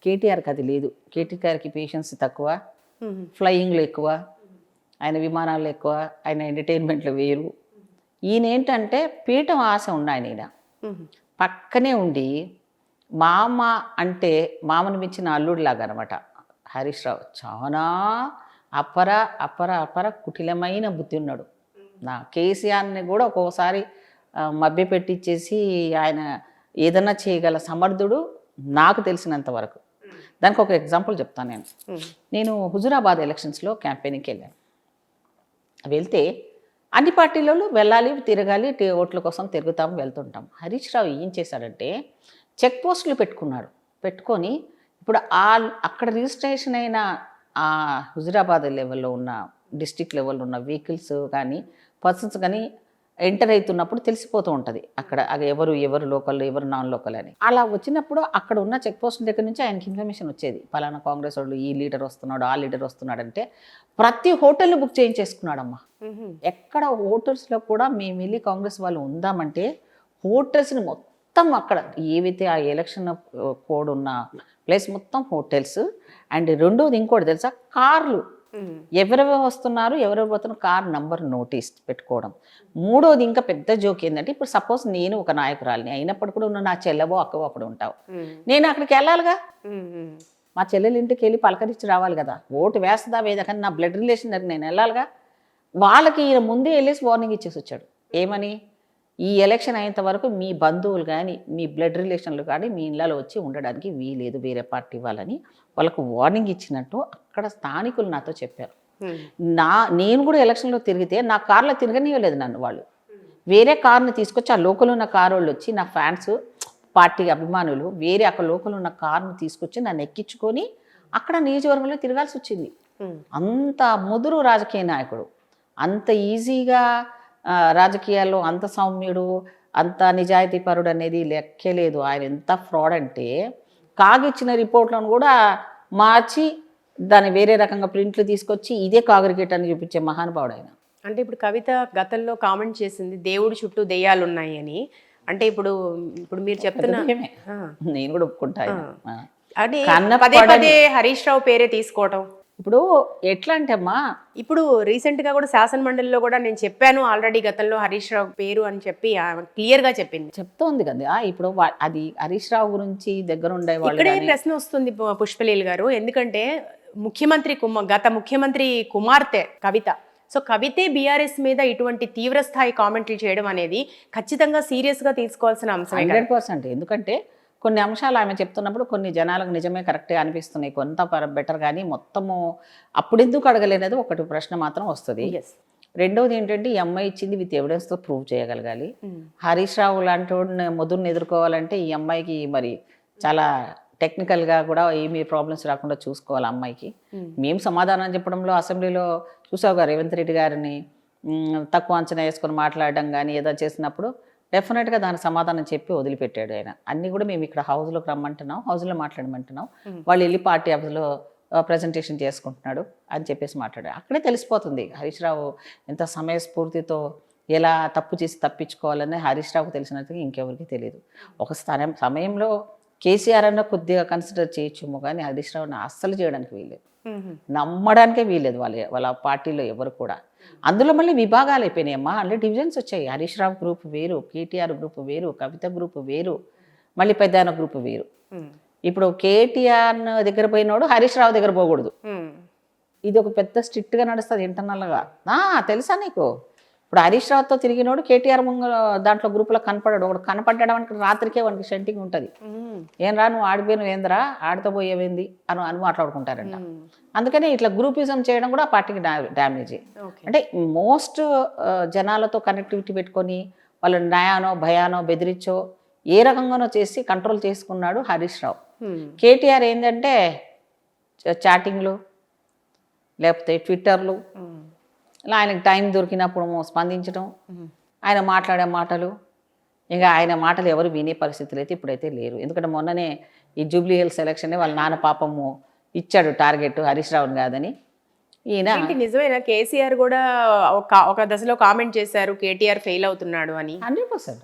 కేటీఆర్కి అది లేదు. కేటీఆర్కి పేషెన్స్ తక్కువ, ఫ్లయింగ్లు ఎక్కువ, ఆయన విమానాలు ఎక్కువ, ఆయన ఎంటర్టైన్మెంట్లు వేరు. ఈయన ఏంటంటే పీఠం ఆశ ఉన్నాయి ఈయన. పక్కనే ఉండి మామ అంటే మామను మించిన అల్లుడిలాగా అనమాట హరీష్ రావు. చాలా అపర అపర అపర కుటిలమైన బుద్ధి ఉన్నాడు. నా కేసీఆర్ని కూడా ఒక్కోసారి మభ్య పెట్టించేసి ఆయన ఏదన్నా చేయగల సమర్థుడు నాకు తెలిసినంత వరకు. దానికి ఒక ఎగ్జాంపుల్ చెప్తాను నేను హుజురాబాద్ ఎలక్షన్స్లో క్యాంపెయినింగ్కి వెళ్ళాను. వెళ్తే అన్ని పార్టీలలో వెళ్ళాలి, తిరగాలి, ఓట్ల కోసం తిరుగుతాం, వెళ్తుంటాం. హరీష్ రావు ఏం చేశాడంటే చెక్ పోస్టులు పెట్టుకున్నాడు. పెట్టుకొని ఇప్పుడు అక్కడ రిజిస్ట్రేషన్ అయిన ఆ హుజురాబాద్ లెవెల్లో ఉన్న డిస్ట్రిక్ట్ లెవెల్లో ఉన్న వెహికల్స్ కానీ పర్సన్స్ కానీ ఎంటర్ అవుతున్నప్పుడు తెలిసిపోతూ ఉంటుంది అక్కడ ఎవరు లోకల్, ఎవరు నాన్ లోకల్ అని. అలా వచ్చినప్పుడు అక్కడ ఉన్న చెక్ పోస్ట్ దగ్గర నుంచి ఆయనకి ఇన్ఫర్మేషన్ వచ్చేది. పలానా కాంగ్రెస్ వాళ్ళు ఈ లీడర్ వస్తున్నాడు, ఆ లీడర్ వస్తున్నాడు అంటే ప్రతి హోటల్ని బుక్ చేయించేసుకున్నాడమ్మా. ఎక్కడ హోటల్స్లో కూడా మేము వెళ్ళి కాంగ్రెస్ వాళ్ళు ఉందామంటే హోటల్స్ని మొత్తం అక్కడ ఏవైతే ఆ ఎలక్షన్ కోడ్ ఉన్న ప్లేస్ మొత్తం హోటల్స్. అండ్ రెండోది ఇంకోటి తెలుసా, కార్లు ఎవరెవరు వస్తున్నారు, ఎవరెవరు పోతున్నారు, కార్ నంబర్ నోటీస్ పెట్టుకోవడం. మూడోది ఇంకా పెద్ద జోక్ ఏంటంటే ఇప్పుడు సపోజ్ నేను ఒక నాయకురాలిని అయినప్పుడు కూడా నువ్వు నా చెల్లెవో అక్కవో అప్పుడు ఉంటావు, నేను అక్కడికి వెళ్ళాలిగా, మా చెల్లెలు ఇంటికి వెళ్ళి పలకరించి రావాలి కదా, ఓటు వేస్తుందా వేదా కానీ నా బ్లడ్ రిలేషన్ దగ్గర నేను వెళ్ళాలిగా. వాళ్ళకి ఈయన ముందే వెళ్ళేసి వార్నింగ్ ఇచ్చేసి వచ్చాడు. ఏమని, ఈ ఎలక్షన్ అయ్యేంత వరకు మీ బంధువులు కానీ మీ బ్లడ్ రిలేషన్లు కానీ మీ ఇళ్ళలో వచ్చి ఉండడానికి వీలేదు, వేరే పార్టీ వాళ్ళని వాళ్ళకు వార్నింగ్ ఇచ్చినట్టు అక్కడ స్థానికులు నాతో చెప్పారు. నేను కూడా ఎలక్షన్లో తిరిగితే నా కార్లో తిరగనివ్వలేదు నన్ను. వాళ్ళు వేరే కార్ని తీసుకొచ్చి ఆ లోకల్ ఉన్న కారు వాళ్ళు వచ్చి నా ఫ్యాన్స్ పార్టీ అభిమానులు వేరే అక్కడ లోకల్ ఉన్న కార్ని తీసుకొచ్చి నన్ను ఎక్కించుకొని అక్కడ నియోజకవర్గంలో తిరగాల్సి వచ్చింది. అంత ముదురు రాజకీయ నాయకుడు, అంత ఈజీగా రాజకీయాల్లో అంత సౌమ్యుడు, అంత నిజాయితీపరుడు అనేది లెక్కే లేదు. ఆయన ఎంత ఫ్రాడ్ అంటే కాగిచ్చిన రిపోర్ట్లను కూడా మార్చి దాన్ని వేరే రకంగా ప్రింట్లు తీసుకొచ్చి ఇదే కాగ్రిగేట్ అని చూపించే మహానుభావుడు ఆయన. అంటే ఇప్పుడు కవిత గతంలో కామెంట్ చేసింది దేవుడి చుట్టూ దెయ్యాలు ఉన్నాయి అని. అంటే ఇప్పుడు మీరు చెప్తున్నా నేను కూడా ఒప్పుకుంటా. అంటే పదే పదే హరీష్ రావు పేరే తీసుకోవటం ఇప్పుడు ఎట్లా అంటే అమ్మా, ఇప్పుడు రీసెంట్గా కూడా శాసన మండలిలో కూడా నేను చెప్పాను ఆల్రెడీ గతంలో హరీష్ రావు పేరు అని చెప్పి క్లియర్గా చెప్తోంది కదా. ఇప్పుడు అది హరీష్ రావు గురించి దగ్గర ఉండే ఇక్కడే ప్రశ్న వస్తుంది పుష్పలీల్ గారు. ఎందుకంటే గత ముఖ్యమంత్రి కుమార్తె కవిత, సో కవితే బీఆర్ఎస్ మీద ఇటువంటి తీవ్ర స్థాయి కామెంట్లు చేయడం అనేది ఖచ్చితంగా సీరియస్గా తీసుకోవాల్సిన అంశం 100%. ఎందుకంటే కొన్ని అంశాలు ఆమె చెప్తున్నప్పుడు కొన్ని జనాలకు నిజమే కరెక్టే అనిపిస్తున్నాయి, కొంత బెటర్, కానీ మొత్తము అప్పుడెందుకు అడగలేనది ఒకటి ప్రశ్న మాత్రం వస్తుంది. రెండవది ఏంటంటే ఈ అమ్మాయి ఇచ్చింది విత్ ఎవిడెన్స్తో ప్రూవ్ చేయగలగాలి. హరీష్ రావు లాంటి వాడిని మొదలుని ఎదుర్కోవాలంటే ఈ అమ్మాయికి మరి చాలా టెక్నికల్గా కూడా ఏమీ ప్రాబ్లమ్స్ రాకుండా చూసుకోవాలి అమ్మాయికి. మేము సమాధానం చెప్పడంలో అసెంబ్లీలో చూసావుగా రేవంత్ రెడ్డి గారిని తక్కువ అంచనా వేసుకొని మాట్లాడడం కానీ ఏదో చేసినప్పుడు డెఫినెట్గా దానికి సమాధానం చెప్పి వదిలిపెట్టాడు ఆయన. అన్నీ కూడా మేము ఇక్కడ హౌస్లోకి రమ్మంటున్నాం, హౌస్లో మాట్లాడమంటున్నాం, వాళ్ళు వెళ్ళి పార్టీ ఆఫీస్లో ప్రజెంటేషన్ చేసుకుంటున్నాడు అని చెప్పేసి మాట్లాడాడు. అక్కడే తెలిసిపోతుంది హరీష్ రావు ఎంత సమయస్ఫూర్తితో ఎలా తప్పు చేసి తప్పించుకోవాలని హరీష్ రావుకు తెలిసినట్టుగా ఇంకెవరికి తెలియదు. ఒక సమయంలో కేసీఆర్ అన్న కొద్దిగా కన్సిడర్ చేయొచ్చేమో కానీ హరీష్ రావుని అస్సలు చేయడానికి వీల్లేదు, నమ్మడానికే వీల్లేదు వాళ్ళ పార్టీలో ఎవరు కూడా. అందులో మళ్ళీ విభాగాలు అయిపోయినాయమ్మా, అందులో డివిజన్స్ వచ్చాయి. హరీష్ రావు గ్రూప్ వేరు, కేటీఆర్ గ్రూప్ వేరు, కవిత గ్రూప్ వేరు, మళ్ళీ పెద్దాయన గ్రూప్ వేరు. ఇప్పుడు కేటీఆర్ దగ్గర పోయినోడు హరీష్ రావు దగ్గర పోకూడదు. ఇది ఒక పెద్ద స్ట్రిక్ట్గా నడుస్తుంది ఇంటర్నల్గా. తెలుసా నీకు? ఇప్పుడు హరీష్ రావుతో తిరిగినోడు కేటీఆర్ దాంట్లో గ్రూప్లో కనపడాడు. ఒకడు కనపడ్డానికి రాత్రికే వానికి సెంటింగ్ ఉంటుంది. ఏం రా నువ్వు ఆడిపోయిన ఏందిరా, ఆడితో పోయేవేంది అని మాట్లాడుకుంటారంట. అందుకని ఇట్లా గ్రూపిజం చేయడం కూడా పార్టీకి డ్యామేజ్. అంటే మోస్ట్ జనాలతో కనెక్టివిటీ పెట్టుకొని వాళ్ళు న్యాయానో భయానో బెదిరించో ఏ రకంగానో చేసి కంట్రోల్ చేసుకున్నాడు హరీష్ రావు. కేటీఆర్ ఏంటంటే చాటింగ్లు లేకపోతే ట్విట్టర్లు, ఇలా ఆయనకు టైం దొరికినప్పుడు స్పందించడం, ఆయన మాట్లాడే మాటలు, ఇంకా ఆయన మాటలు ఎవరు వినే పరిస్థితులు అయితే ఇప్పుడైతే లేరు. ఎందుకంటే మొన్ననే ఈ జూబ్లీ హిల్స్ ఎలక్షన్ వాళ్ళ నాన్న పాపము ఇచ్చాడు టార్గెట్ హరీష్ రావుని కాదని. ఈయన నిజమేనా? కేసీఆర్ కూడా ఒక దశలో కామెంట్ చేశారు కేటీఆర్ ఫెయిల్ అవుతున్నాడు అని. 100%.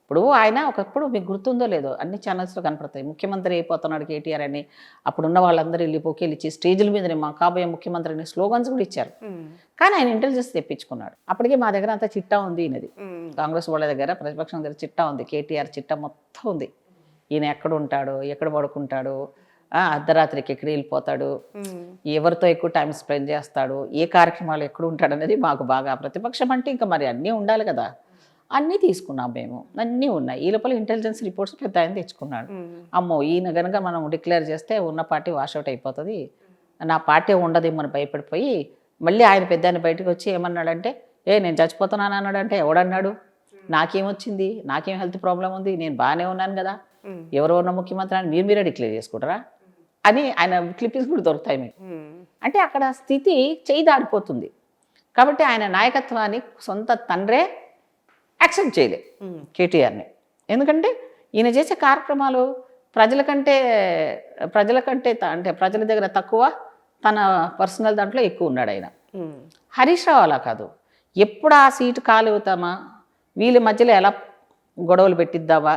ఇప్పుడు ఆయన ఒకప్పుడు మీకు గుర్తుందో లేదో అన్ని ఛానల్స్లో కనపడతాయి, ముఖ్యమంత్రి అయిపోతున్నాడు కేటీఆర్ అని. అప్పుడున్న వాళ్ళందరూ వెళ్ళి బొకేలు ఇచ్చి స్టేజ్ల మీదనే మా కాబోయే ముఖ్యమంత్రిని స్లోగన్స్ కూడా ఇచ్చారు. కానీ ఆయన ఇంటెలిజెన్స్ తెప్పించుకున్నాడు. అప్పటికే మా దగ్గర అంతా చిట్టా ఉంది, ఈయనది కాంగ్రెస్ వాళ్ళ దగ్గర, ప్రతిపక్షం దగ్గర చిట్టా ఉంది, కేటీఆర్ చిట్టా మొత్తం ఉంది. ఈయన ఎక్కడ ఉంటాడు, ఎక్కడ పడుకుంటాడు, అర్ధరాత్రికి ఎక్కడ వెళ్ళిపోతాడు, ఎవరితో ఎక్కువ టైం స్పెండ్ చేస్తాడు, ఏ కార్యక్రమాలు ఎక్కడ ఉంటాడు అనేది మాకు బాగా. ప్రతిపక్షం అంటే ఇంకా మరి అన్నీ ఉండాలి కదా, అన్నీ తీసుకున్నాం మేము, అన్నీ ఉన్నాయి. ఈ లోపల ఇంటెలిజెన్స్ రిపోర్ట్స్ పెద్ద ఆయన తెచ్చుకున్నాడు. అమ్మో ఈయన కనుక మనం డిక్లేర్ చేస్తే ఉన్న పార్టీ వాషౌట్ అయిపోతుంది, నా పార్టీ ఉండదేమని భయపడిపోయి మళ్ళీ ఆయన పెద్ద ఆయన బయటకు వచ్చి ఏమన్నాడంటే, నేను చచ్చిపోతున్నాను అన్నాడంటే. ఎవడన్నాడు? నాకేమొచ్చింది, నాకేం హెల్త్ ప్రాబ్లం ఉంది, నేను బాగానే ఉన్నాను కదా, ఎవరో ఉన్న ముఖ్యమంత్రి అని మీరే డిక్లేర్ చేసుకుంటారా అని ఆయన క్లిప్పింగ్స్ కూడా దొరుకుతాయి మీకు. అంటే అక్కడ స్థితి చేయి దాడిపోతుంది. కాబట్టి ఆయన నాయకత్వాన్ని సొంత తండ్రే యాక్సెప్ట్ చేయలే కేటీఆర్ని. ఎందుకంటే ఈయన చేసే కార్యక్రమాలు ప్రజల కంటే అంటే ప్రజల దగ్గర తక్కువ, తన పర్సనల్ దాంట్లో ఎక్కువ ఉన్నాడు ఆయన. హరీష్ రావు అలా కాదు, ఎప్పుడు ఆ సీటు ఖాళీ అవుతామా, వీళ్ళ మధ్యలో ఎలా గొడవలు పెట్టిద్దామా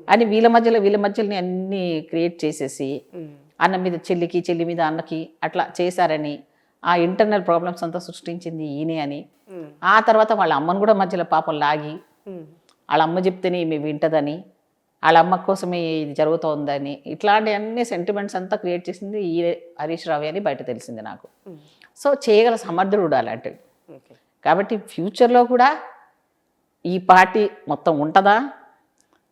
అని వీళ్ళ మధ్యలోని అన్నీ క్రియేట్ చేసేసి అన్న మీద చెల్లికి, చెల్లి మీద అన్నకి అట్లా చేశారని, ఆ ఇంటర్నల్ ప్రాబ్లమ్స్ అంతా సృష్టించింది ఈయనే అని. ఆ తర్వాత వాళ్ళ అమ్మను కూడా మధ్యలో పాపం లాగి, వాళ్ళ అమ్మ చెప్తేనే ఈమె వింటదని, వాళ్ళ అమ్మ కోసమే ఇది జరుగుతోందని, ఇట్లాంటి అన్ని సెంటిమెంట్స్ అంతా క్రియేట్ చేసింది ఈ హరీష్ రావు అని బయట తెలిసింది నాకు. సో చేయగల సమర్థుడు అలాంటివి. కాబట్టి ఫ్యూచర్లో కూడా ఈ పార్టీ మొత్తం ఉంటుందా,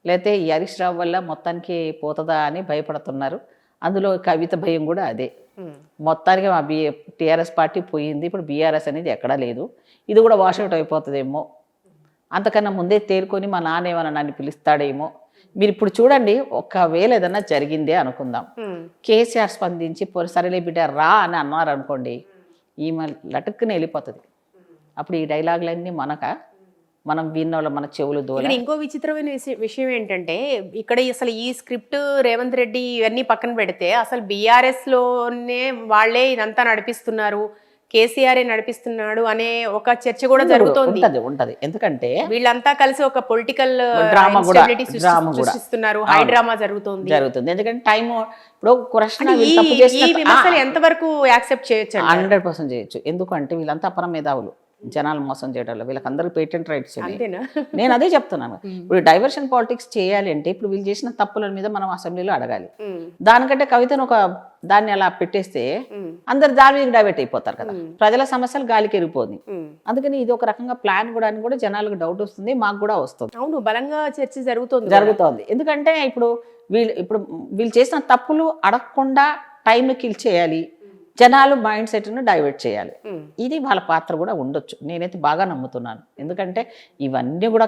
లేకపోతే ఈ హరీష్ రావు వల్ల మొత్తానికి పోతుందా అని భయపడుతున్నారు. అందులో కవిత భయం కూడా అదే. మొత్తానికి మా టీఆర్ఎస్ పార్టీ పోయింది, ఇప్పుడు బీఆర్ఎస్ అనేది ఎక్కడా లేదు, ఇది కూడా వాషౌట్ అయిపోతుందేమో, అంతకన్నా ముందే తేరుకొని మా నాన్న ఏమన్నా నన్ను పిలుస్తాడేమో. మీరు ఇప్పుడు చూడండి, ఒకవేళ ఏదన్నా జరిగిందే అనుకుందాం, కేసీఆర్ స్పందించి సరేలే బిడ్డ రా అని అన్నారు అనుకోండి, ఈమె లటుక్కుని వెళ్ళిపోతుంది. అప్పుడు ఈ డైలాగులన్నీ మనం విన్నోళ్ళ మన చెవులు దూరం. ఇంకో విచిత్రమైన విషయం ఏంటంటే, ఇక్కడ అసలు ఈ స్క్రిప్ట్ రేవంత్ రెడ్డి ఇవన్నీ పక్కన పెడితే అసలు బీఆర్ఎస్ లోనే వాళ్ళే ఇదంతా నడిపిస్తున్నారు, కేసీఆర్ నడిపిస్తున్నాడు అనే ఒక చర్చ కూడా జరుగుతోంది. ఉంటది. ఎందుకంటే వీళ్ళంతా కలిసి ఒక పొలిటికల్ డ్రామా సృష్టిస్తున్నారు, హై డ్రామా జరుగుతుంది. ఎందుకంటే టైం ఇప్పుడు ఈ విమర్శలు ఎంతవరకు యాక్సెప్ట్ చేయొచ్చు? 100% చేయొచ్చు. ఎందుకంటే వీళ్ళంతా అపర మేధావులు, జనాలు మోసం చేయడంలో వీళ్ళకి అందరికి పేటెంట్ రైట్స్ ఉన్నాయి. నేను అదే చెప్తున్నాను. ఇప్పుడు డైవర్షన్ పాలిటిక్స్ చేయాలి అంటే ఇప్పుడు వీళ్ళు చేసిన తప్పుల మీద మనం అసెంబ్లీలో అడగాలి. దానికంటే కవితను దాన్ని అలా పెట్టేస్తే అందరు దాని మీద డైవర్ట్ అయిపోతారు కదా, ప్రజల సమస్యలు గాలికి ఎరిగిపోతుంది. అందుకని ఇది ఒక రకంగా ప్లాన్ కూడా అని కూడా జనాలకు డౌట్ వస్తుంది, మాకు కూడా వస్తుంది. అవును, బలంగా చర్చ జరుగుతోంది. ఎందుకంటే ఇప్పుడు వీళ్ళు చేసిన తప్పులు అడగకుండా టైంను కిల్ చేయాలి, జనాలు మైండ్ సెట్ను డైవర్ట్ చేయాలి. ఇది వాళ్ళ పాత్ర కూడా ఉండొచ్చు, నేనైతే బాగా నమ్ముతున్నాను. ఎందుకంటే ఇవన్నీ కూడా